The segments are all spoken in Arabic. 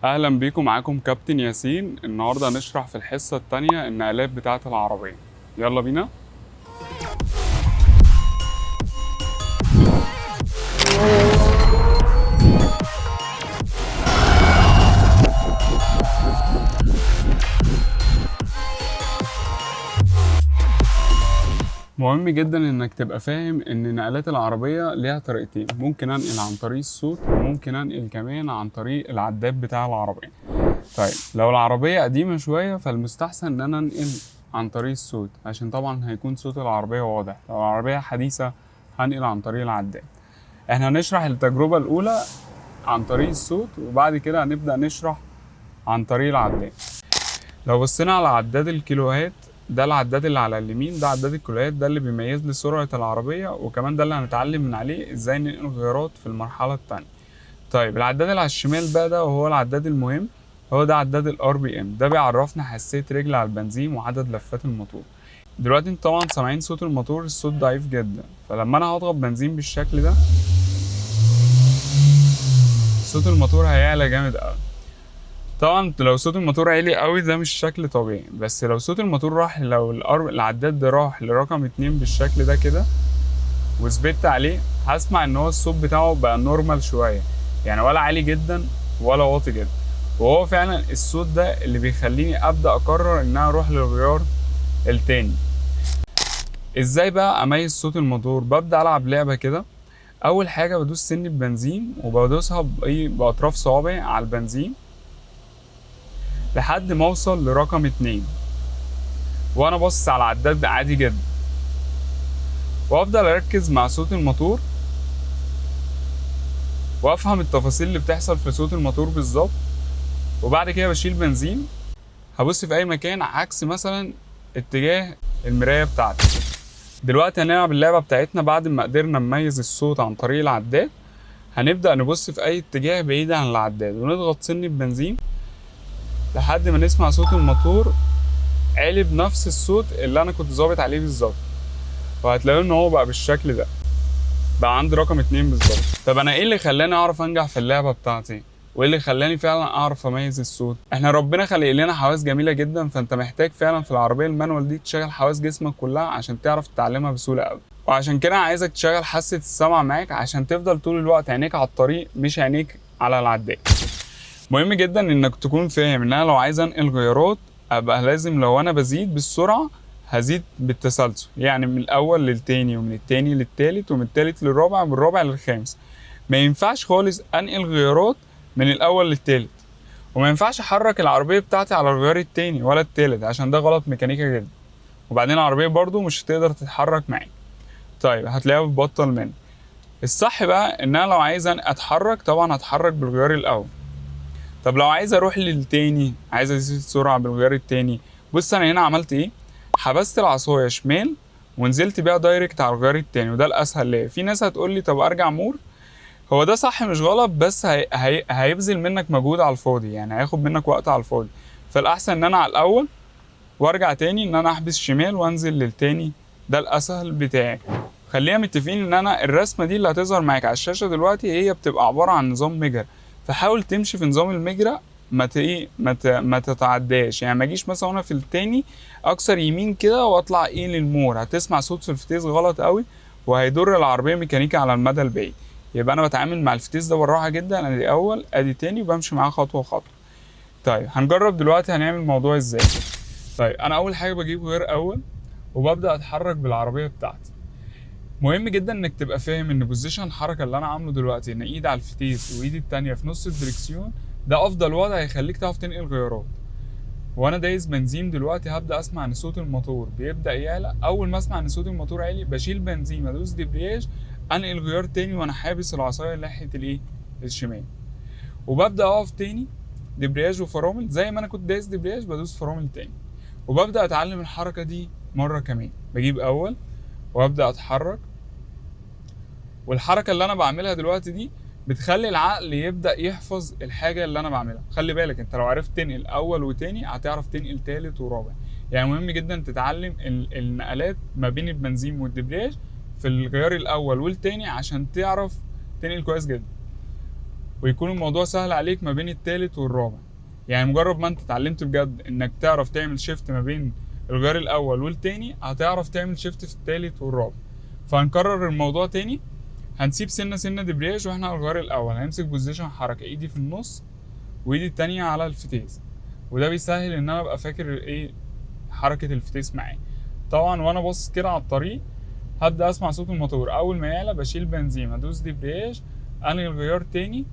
اهلا بيكم، معاكم كابتن ياسين. النهارده هنشرح في الحصه الثانيه النقلات بتاعه العربيه. يلا بينا. مهم جدا انك تبقى فاهم ان نقلات العربيه ليها طريقتين، ممكن انقل عن طريق الصوت وممكن انقل كمان عن طريق العداد بتاع العربيه. طيب لو العربيه قديمه شويه فالمستحسن ان انا انقل عن طريق الصوت، عشان طبعا هيكون صوت العربيه واضح. لو العربيه حديثه هنقل عن طريق العداد. احنا هنشرح التجربه الاولى عن طريق الصوت، وبعد كده هنبدأ نشرح عن طريق العداد. لو بصينا على عداد الكيلوهات، ده العداد اللي على اليمين، ده عداد الكيلوهات، ده اللي بيميز لي سرعة العربية، وكمان ده اللي هنتعلم من عليه ازاي ننقل غيارات في المرحلة التانية. طيب العداد اللي على الشمال بقى ده وهو العداد المهم، هو ده عداد الار بي ام. ده بيعرفنا حساسية رجل على البنزين وعدد لفات الموتور. دلوقتي انتوا طبعا سامعين صوت الموتور، الصوت ضعيف جدا، فلما انا هضغط بنزين بالشكل ده صوت الموتور هيعلى جامد قوي. طبعا لو صوت الموتور عالي قوي ده مش شكل طبيعي، بس لو صوت الموتور راح، لو العداد ده راح لرقم 2 بالشكل ده كده وثبت عليه، هسمع ان هو الصوت بتاعه بقى نورمال شوية، يعني ولا عالي جدا ولا واطي جدا. وهو فعلا الصوت ده اللي بيخليني ابدا اقرر ان انا اروح للغيار التاني. ازاي بقى اميز صوت الموتور؟ ببدا العب لعبة كده. اول حاجة بدوس سن البنزين وبدوسها باطراف صوابعي على البنزين لحد ما اوصل لرقم 2، وانا باصص على العداد عادي جدا، وافضل اركز مع صوت الموتور وافهم التفاصيل اللي بتحصل في صوت الموتور بالظبط. وبعد كده بشيل بنزين، هبص في اي مكان عكس مثلا اتجاه المراية بتاعتي. دلوقتي هنلعب اللعبة بتاعتنا. بعد ما قدرنا نميز الصوت عن طريق العداد، هنبدأ نبص في اي اتجاه بعيد عن العداد ونضغط سن البنزين لحد ما نسمع صوت الموتور عالي بنفس الصوت اللي انا كنت ظابط عليه بالظبط، وهتلاقوا ان هو بقى بالشكل ده، بقى عندي رقم 2 بالظبط. طب انا ايه اللي خلاني اعرف انجح في اللعبه بتاعتي؟ وايه اللي خلاني فعلا اعرف اميز الصوت؟ احنا ربنا خلق لنا حواس جميله جدا، فانت محتاج فعلا في العربيه المانوال دي تشغل حواس جسمك كلها عشان تعرف تتعلمها بسهوله قوي. وعشان كده عايزك تشغل حاسه السمع معاك عشان تفضل طول الوقت عينيك على الطريق مش عينيك على العداد. مهم جدا انك تكون فاهم ان انا لو عايز انقل غيارات ابقى لازم لو انا بزيد بالسرعه هزيد بالتسلسل، يعني من الاول للتاني ومن التاني للتالت ومن التالت للرابع ومن الرابع للخامس. ما ينفعش خالص انقل غيارات من الاول للتالت، وما ينفعش احرك العربيه بتاعتي على الغيار التاني ولا التالت عشان ده غلط ميكانيكا جدا. وبعدين العربيه برضو مش هتقدر تتحرك معاك، طيب هتلاقيها بتبطل منك. الصح بقى ان انا لو عايز اتحرك طبعا هتحرك بالغيار الاول. طب لو عايز اروح للتاني، عايز ازيد السرعه بالغيار التاني، بص انا هنا عملت ايه. حبست العصايه شمال ونزلت بيها دايركت على الغيار التاني، وده الاسهل ليا. في ناس هتقول لي طب ارجع مور، هو ده صح مش غلط، بس هيبذل منك مجهود على الفاضي، يعني هياخد منك وقت على الفاضي. فالاحسن ان انا على الاول وارجع تاني ان انا احبس شمال وانزل للتاني، ده الاسهل بتاعي. خلينا متفقين ان انا الرسمه دي اللي هتظهر معاك على الشاشه دلوقتي هي بتبقى عباره عن نظام مجرى، فحاول تمشي في نظام المجرى، ما تتعداش. يعني ما اجيش مثلا وانا في التاني اكسر يمين كده واطلع للمور، هتسمع صوت في الفتيس غلط قوي وهيضر العربيه ميكانيكا على المدى البعيد. يبقى انا بتعامل مع الفتيس ده بالراحه جدا، ادي اول ادي تاني وبمشي معاه خطوه خطوه. طيب هنجرب دلوقتي هنعمل الموضوع ازاي. طيب انا اول حاجه بجيب غير اول وببدا اتحرك بالعربيه بتاعتي. مهم جدا انك تبقى فاهم ان بوزيشن الحركه اللي انا عامله دلوقتي ان ايدي على الفتيس وايدي التانيه في نص الدركسيون، ده افضل وضع هيخليك تعرف تنقل غيارات. وانا دايس بنزين دلوقتي هبدا اسمع ان صوت الموتور بيبدا يعلى. اول ما اسمع ان صوت الموتور عالي بشيل بنزين ادوس دبرياج انقل غيار تاني وانا حابس العصايه ناحيه الشمال، وببدا اقف تاني دبرياج وفرامل زي ما انا كنت دايس دبرياج بدوس فرامل تاني، وببدا اتعلم الحركه دي مره كمان. بجيب اول وابدا اتحرك، والحركه اللي انا بعملها دلوقتي دي بتخلي العقل يبدا يحفظ الحاجه اللي انا بعملها. خلي بالك انت لو عرفت تنقل اول وتاني هتعرف تنقل تالت ورابع. يعني مهم جدا تتعلم النقلات ما بين البنزين والدبرياج في الغيار الاول والتاني عشان تعرف تنقل كويس جدا. ويكون الموضوع سهل عليك ما بين التالت والرابع. يعني مجرد ما انت اتعلمت بجد انك تعرف تعمل شيفت ما بين الغيار الاول والتاني، هتعرف تعمل شيفت في التالت والرابع. فهنكرر الموضوع تاني. هنسيب سنة دبرياج واحنا على الغيار الاول، هنمسك بوزيشن حركة ايدي في النص وايدي التانية على الفتيس، وده بيسهل ان انا ابقى فاكر ايه حركة الفتيس معايا. طبعا وانا باصص كده على الطريق هبدأ اسمع صوت الموتور، اول ما يعلى بشيل بنزين، ادوس دبرياج، انهي الغيار تاني،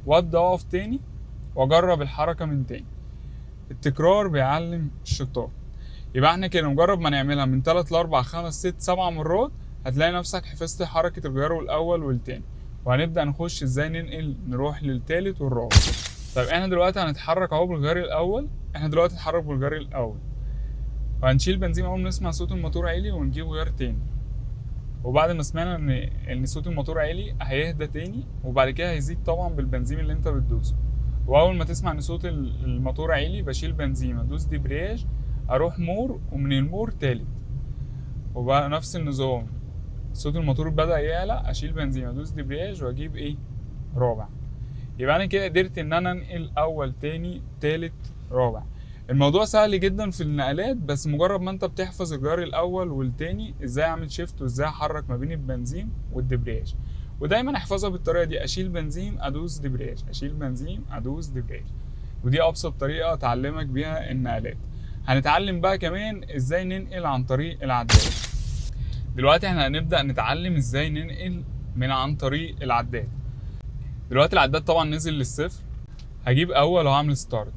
وابدأ اقف تاني واجرب الحركة من تاني. التكرار بيعلم الشطار. يبقى احنا كده مجرد ما نعملها من 3 ل 4 5 6 7 مرات هتلاقي نفسك حفظت حركة الغيار الاول والتاني. وهنبدأ نخش ازاي نروح للتالت والرابع. طيب احنا دلوقتي هنتحرك اهو بالغيار الاول. احنا دلوقتي هنتحرك بالغيار الاول وهنشيل بنزين اول ما نسمع صوت الموتور عالي ونجيب غيار تاني. وبعد ما سمعنا ان صوت الموتور عالي هيهدى تاني، وبعد كده هيزيد طبعا بالبنزين اللي انت بتدوسه. واول ما تسمع ان صوت الموتور عالي بشيل بنزين، ادوس دبرياج، اروح مور، ومن المور تالت. وبقى نفس النظام، صوت الموتور بدأ يعلى، اشيل بنزين، ادوس دبرياج، واجيب ايه رابع. يبقى انا كده قدرت ان انا انقل اول تاني تالت رابع. الموضوع سهل جدا في النقلات، بس مجرد ما انت بتحفظ الجار الاول والتاني ازاي اعمل شيفت وازاي احرك ما بين البنزين والدبرياج. ودايما احفظها بالطريقه دي، اشيل بنزين ادوس دبرياج، اشيل بنزين ادوس دبرياج. ودي ابسط طريقه اتعلمك بيها النقلات. هنتعلم بقى كمان ازاي ننقل عن طريق العداد. دلوقتي احنا هنبدا نتعلم ازاي ننقل من عن طريق العداد. دلوقتي العداد طبعا نزل للصفر. هجيب اول وهعمل ستارت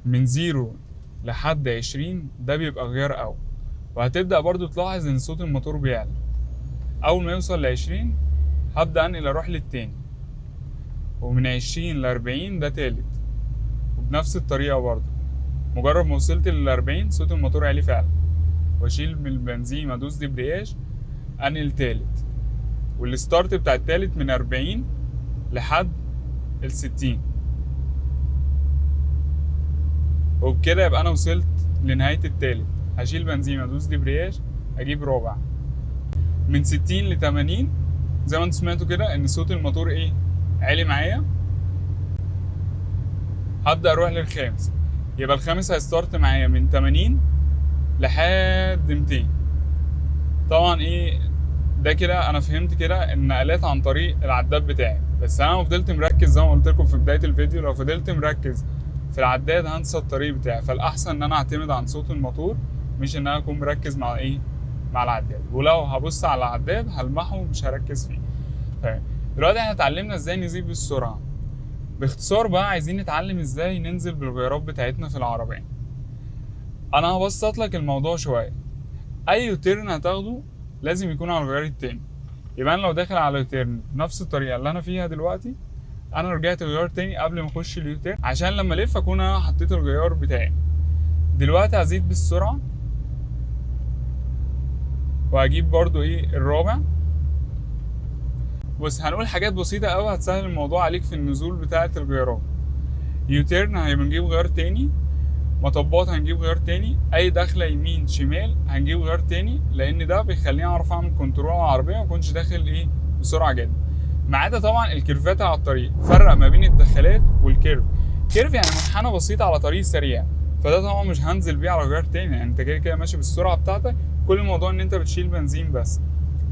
من 0 لحد 20، ده بيبقى غيار اول. وهتبدأ برضو تلاحظ ان صوت الموتور بيعلى. اول ما يوصل ل20 هبدأ انقل اروح للتاني، ومن 20 ل40 ده تالت، وبنفس الطريقة برضو. مجرد ما وصلت ل40 صوت الموتور عالي فعلا، واشيل من البنزين ادوس دبرياج، انقل تالت. والستارت بتاع التالت من 40 لحد ال60. وبكده يبقى انا وصلت لنهاية التالت. هشيل بنزين، ادوس دبرياج، اجيب رابع. من 60 ل 80 زي ما انتوا سمعتوا كده ان صوت الموتور ايه عالي معايا. هبدأ اروح للخامس. يبقى الخامس هيستارت معايا من 80 لحد 200. طبعا ايه ده كده انا فهمت كده النقلات عن طريق العداد بتاعي. بس انا لو فضلت مركز زي ما قلت لكم في بداية الفيديو، لو فضلت مركز في العداد هنسى الطريق بتاعي. فالاحسن ان انا اعتمد عن صوت الموتور، مش ان انا اكون مركز مع ايه مع العداد. ولو هبص على العداد هلمحه ومش هركز فيه. طيب دلوقتي احنا اتعلمنا ازاي نزيد بالسرعه. باختصار بقى عايزين نتعلم ازاي ننزل بالغيارات بتاعتنا في العربيه. انا هبسط لك الموضوع شويه. اي يوتيرن هتاخده لازم يكون على الغيار التاني. يبقى انا لو داخل على يوتيرن بنفس الطريقه اللي انا فيها دلوقتي، انا رجعت الغيار تاني قبل ما اخش اليوتيرن عشان لما الف اكون انا حطيت الغيار بتاعي. دلوقتي هزيد بالسرعه وهجيب برضو ايه الرابع. بص هنقول حاجات بسيطة قوي هتسهل الموضوع عليك في النزول بتاعة الغيارات. يوتيرن هنجيب غيار تاني، مطبات هنجيب غيار تاني، اي دخلة يمين شمال هنجيب غيار تاني، لان ده بيخليني اعرف اعمل كنترول على العربية ومكنش داخل ايه بسرعة جدا. ما عدا طبعا الكيرفات على الطريق. فرق ما بين الدخلات والكيرف. كيرف يعني منحنى بسيط على طريق سريع، فده طبعا مش هنزل بيه على غيار تاني. يعني انت كده كده ماشي بالسرعة بتاعتك، كل الموضوع ان انت بتشيل بنزين بس.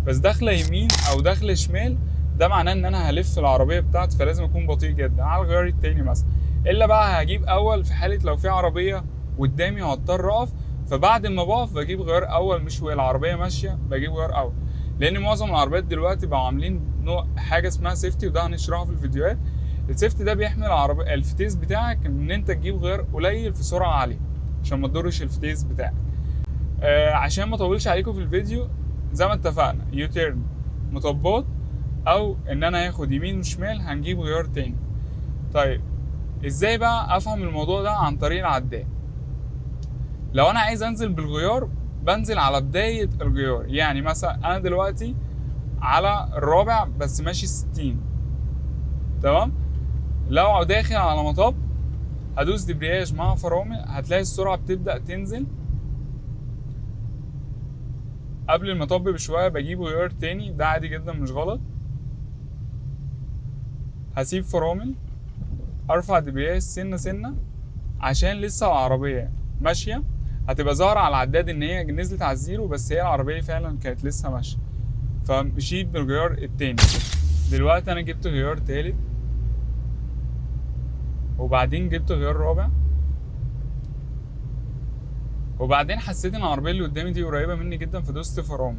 بس داخلة يمين او داخلة شمال ده معناه ان انا هلف العربيه بتاعتي، فلازم اكون بطيء جدا على الغيار التاني مثلا. الا بقى هجيب اول في حاله لو في عربيه قدامي وهضطر اقف، فبعد ما بقف بجيب غيار اول، مش والعربيه ماشيه بجيب غيار اول. لان معظم العربيات دلوقتي بقوا عاملين نوع حاجه اسمها سيفتي، وده هنشرحه في الفيديوهات. السيفتي ده بيحمي العربيه الفتيس بتاعك ان انت تجيب غيار قليل في سرعه عاليه عشان ما تضرش الفتيس بتاعك. عشان ما اطولش عليكم في الفيديو، زي ما اتفقنا يوتيرن، مطبات، او ان انا هاخد يمين وشمال هنجيب غيار تاني. طيب ازاي بقى افهم الموضوع ده عن طريق العداد؟ لو انا عايز انزل بالغيار بنزل على بداية الغيار. يعني مثلا انا دلوقتي على الرابع بس ماشي 60، تمام. لو داخل على مطب هدوس دبرياج مع فرامل، هتلاقي السرعة بتبدأ تنزل. قبل المطب بشوية بجيب غيار تاني، ده عادي جدا مش غلط. هسيب فرامل، ارفع دبرياج سنه سنه عشان لسه العربيه ماشيه. هتبقى ظاهره على العداد ان هي نزلت على الزيرو، بس هي العربيه فعلا كانت لسه ماشيه. فمشيت بالغيار التاني. دلوقتي انا جبت غيار تالت، وبعدين جبت غيار رابع، وبعدين حسيت ان العربيه اللي قدامي دي قريبه مني جدا فدوست فرامل.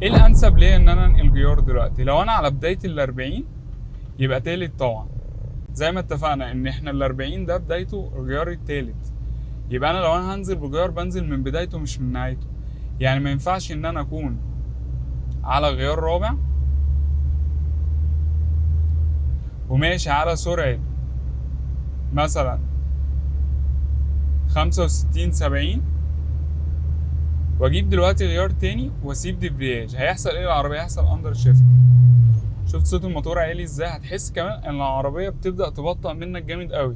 ايه الانسب ليا ان انا انقل غيار دلوقتي؟ لو انا على بدايه ال40 يبقى تالت طبعا، زي ما اتفقنا ان احنا ال40 ده بدايته الغيار التالت. يبقى انا لو انا هنزل بغيار بنزل من بدايته مش من نهايته. يعني ما ينفعش ان انا اكون على غيار رابع وماشي على سرعه مثلا 65 70 واجيب دلوقتي غيار تاني واسيب دبرياج. هيحصل ايه للعربيه؟ هيحصل اندر شيفت. شفت صوت الموتور عالي ازاي؟ هتحس كمان ان العربيه بتبدا تبطأ منك جامد قوي.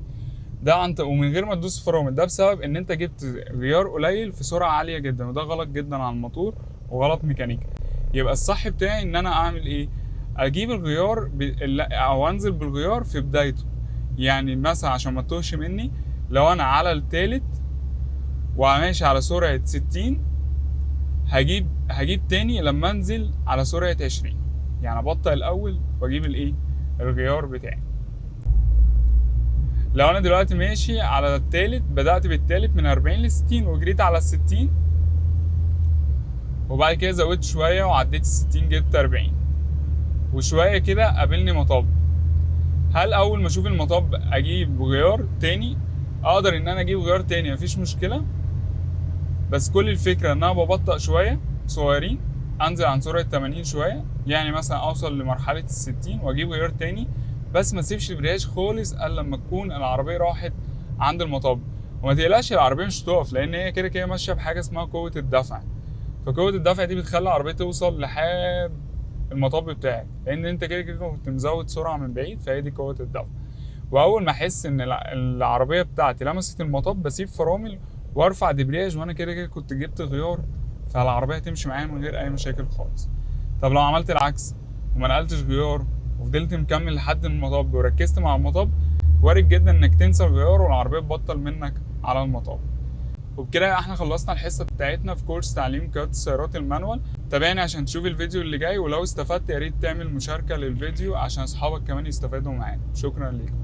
ده ومن غير ما تدوس فرامل. ده بسبب ان انت جبت غيار قليل في سرعه عاليه جدا، وده غلط جدا على الموتور وغلط ميكانيكي. يبقى الصح بتاعي ان انا اعمل ايه؟ اجيب الغيار او انزل بالغيار في بدايته. يعني مثلا عشان ما تتوهش مني، لو انا على التالت وماشي على سرعه 60 هجيب تاني لما انزل على سرعه 20. يعني ابطئ الاول واجيب الغيار بتاعي. لو انا دلوقتي ماشي على التالت، بدأت بالتالت من 40 ل 60 وجريت على 60، وبعد كده زودت شوية وعديت 60 جبت 40، وشوية كده قابلني مطب. هل اول ما اشوف المطب اجيب غيار تاني؟ اقدر ان انا اجيب غيار تاني، مفيش مشكلة. بس كل الفكرة ان انا ببطأ شوية صغيرين، انزل عن سرعة 80 شوية، يعني مثلا اوصل لمرحلة 60 واجيب غيار تاني. بس ما تسيبش البرياج خالص الا لما تكون العربيه راحت عند المطب. وما تقلقش العربيه مش هتقف، لان هي كده كده ماشيه بحاجه اسمها قوه الدفع. فقوه الدفع دي بتخلي العربيه توصل لحد المطب بتاعك، لان انت كده كده كنت مزود سرعه من بعيد، فهي دي قوه الدفع. واول ما احس ان العربيه بتاعتي لمست المطب بسيب فرامل وارفع دبرياج، وانا كده كده كنت جبت غيار، فالعربيه هتمشي معايا من غير اي مشاكل خالص. طب لو عملت العكس وما نقلتش غيار وفضلت مكمل لحد المطب وركزت مع المطب، وارد جدا انك تنسى الغيار والعربيه تبطل منك على المطب. وبكده احنا خلصنا الحصه بتاعتنا في كورس تعليم قياده السيارات المانوال. تابعني عشان تشوف الفيديو اللي جاي، ولو استفدت يا ريت تعمل مشاركه للفيديو عشان اصحابك كمان يستفادوا معانا. شكرا ليكم.